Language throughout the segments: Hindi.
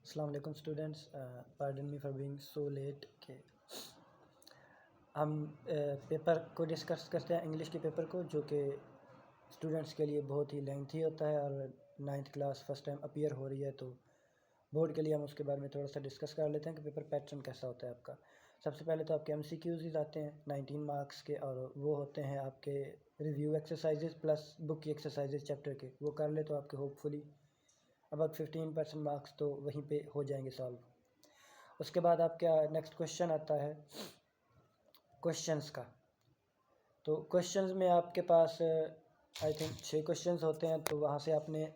अस्सलाम वालेकुम students, pardon me for being so let के हम पेपर को डिस्कस करते हैं, इंग्लिश के पेपर को, जो कि स्टूडेंट्स के लिए बहुत ही लेंथी होता है और 9th class first time appear हो रही है, तो बोर्ड के लिए हम उसके बारे में थोड़ा सा डिस्कस कर लेते हैं कि पेपर पैटर्न कैसा होता है आपका। सबसे पहले तो आपके MCQs ही आते हैं 19 मार्क्स के, और वो होते हैं आपके रिव्यू एक्सरसाइजेज प्लस बुक की एक्सरसाइजेज चैप्टर के। वो कर ले तो आपके होपफुली अबाउट 15% मार्क्स तो वहीं पे हो जाएंगे सॉल्व। उसके बाद आपका नेक्स्ट क्वेश्चन आता है क्वेश्चंस का। तो क्वेश्चंस में आपके पास आई थिंक 6 क्वेश्चंस होते हैं, तो वहाँ से आपने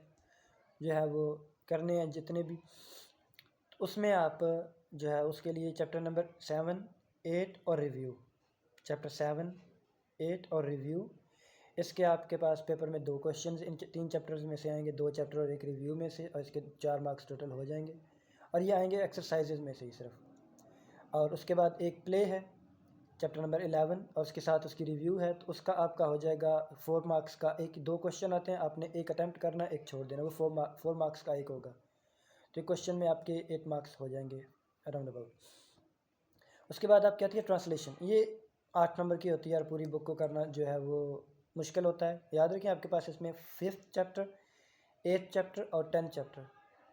जो है वो करने हैं जितने भी। उसमें आप जो है उसके लिए चैप्टर नंबर 7, 8 और रिव्यू, चैप्टर 7, 8 और रिव्यू, इसके आपके पास पेपर में 2 क्वेश्चंस इन 3 चैप्टर्स में से आएंगे, 2 चैप्टर और 1 रिव्यू में से, और इसके 4 मार्क्स टोटल हो जाएंगे, और ये आएंगे एक्सरसाइजेज में से ही सिर्फ। और उसके बाद एक प्ले है चैप्टर नंबर 11 और उसके साथ उसकी रिव्यू है, तो उसका आपका हो जाएगा 4 मार्क्स का। 2 क्वेश्चन आते हैं, आपने एक अटैम्प्ट करना, एक छोड़ देना, वो 4 मार्क्स का एक होगा। तो क्वेश्चन में आपके 8 मार्क्स हो जाएंगे अराउंड अबाउट। उसके बाद आप क्या थी ट्रांसलेशन, ये 8 नंबर की होती है, और पूरी बुक को करना जो है वो मुश्किल होता है। याद रखें आपके पास इसमें 5th चैप्टर, 8th चैप्टर और 10th chapter,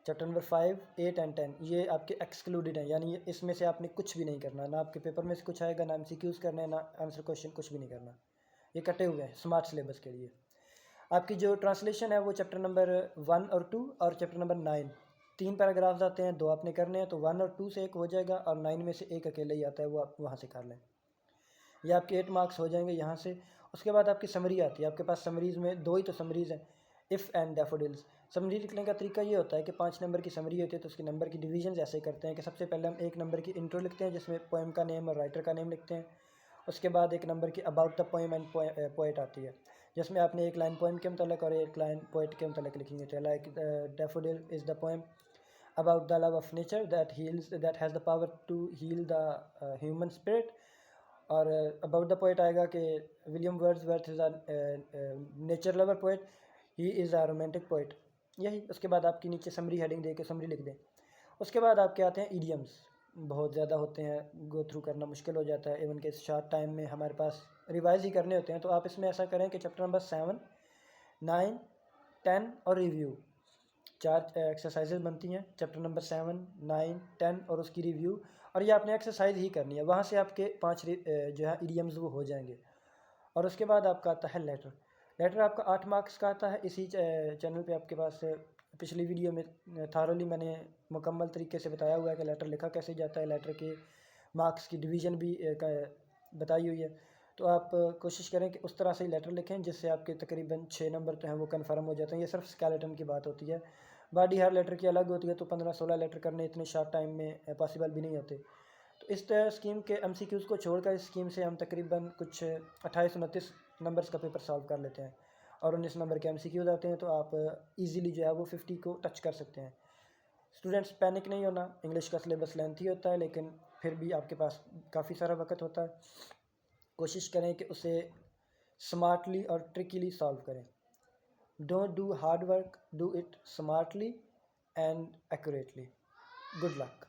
chapter number 5, 8 and 10 ये आपके एक्सक्लूडेड हैं, यानी इसमें से आपने कुछ भी नहीं करना, ना आपके पेपर में से कुछ आएगा, ना MCQs करने हैं, ना आंसर क्वेश्चन, कुछ भी नहीं करना। ये कटे हुए हैं स्मार्ट सिलेबस के लिए। आपकी जो ट्रांसलेशन है वो चैप्टर नंबर 1 और 2 और चैप्टर नंबर 9, 3 पैराग्राफ्स आते हैं, 2 आपने करने हैं, तो 1 और 2 से एक हो जाएगा, और 9 में से एक अकेले ही आता है, वो आप वहाँ से कर लें। ये आपके 8 मार्क्स हो जाएंगे यहाँ से। उसके बाद आपकी समरी आती है, आपके पास समरीज़ में 2 ही तो समरीज़ हैं, इफ़ एंड डैफोडिल्स। समरी लिखने का तरीका ये होता है कि 5 नंबर की समरी होती है, तो उसके नंबर की डिवीजन ऐसे करते हैं कि सबसे पहले हम 1 नंबर की इंट्रो लिखते हैं, जिसमें पोएम का नेम और राइटर का नेम लिखते हैं। उसके बाद 1 नंबर की about the poem and poet आती है, जिसमें आपने 1 लाइन पोएम के मतलब और 1 लाइन पोएट के मतलब लिखेंगे। तो like daffodil is the poem about the love of nature that has the power to heal the human spirit, और अबाउट द पोइट आएगा कि William Wordsworth is nature lover poet, he is a romantic poet. यही। उसके बाद आपकी नीचे समरी हेडिंग दे के समरी लिख दें। उसके बाद आपके आते हैं ईडियम्स, बहुत ज़्यादा होते हैं, गो थ्रू करना मुश्किल हो जाता है, इवन के शॉर्ट टाइम में हमारे पास रिवाइज ही करने होते हैं। तो आप इसमें ऐसा करें कि चैप्टर नंबर 7, 9, 10 और रिव्यू, 4 एक्सरसाइजेज बनती हैं, चैप्टर नंबर 7, 9, 10 और उसकी रिव्यू, और ये आपने एक्सरसाइज ही करनी है। वहाँ से आपके 5 जो है ईडियम्स वो हो जाएंगे। और उसके बाद आपका आता है लेटर। लेटर आपका 8 मार्क्स का आता है। इसी चैनल पे आपके पास पिछली वीडियो में थारोली मैंने मुकम्मल तरीके से बताया हुआ है कि लेटर लिखा कैसे जाता है, लेटर के मार्क्स की डिवीज़न भी बताई हुई है। तो आप कोशिश करें कि उस तरह से ही लेटर लिखें, जिससे आपके तकरीबन 6 नंबर तो हैं वो कन्फर्म हो जाते हैं। ये सिर्फ स्केलेटन की बात होती है, बॉडी हर लेटर की अलग होती है, तो 15-16 लेटर करने इतने शॉर्ट टाइम में पॉसिबल भी नहीं होते। तो इस स्कीम के MCQs को छोड़कर इस स्कीम से हम तकरीबन कुछ 28-29 नंबर्स का पेपर सॉल्व कर लेते हैं, और 19 नंबर के MCQs आते हैं, तो आप इजीली जो है वो 50 को टच कर सकते हैं। स्टूडेंट्स पैनिक नहीं होना, इंग्लिश का सिलेबस लेंथी होता है, लेकिन फिर भी आपके पास काफ़ी सारा वक्त होता है। कोशिश करें कि उसे स्मार्टली और ट्रिकीली सॉल्व करें। Don't do hard work, do it smartly and accurately. Good luck.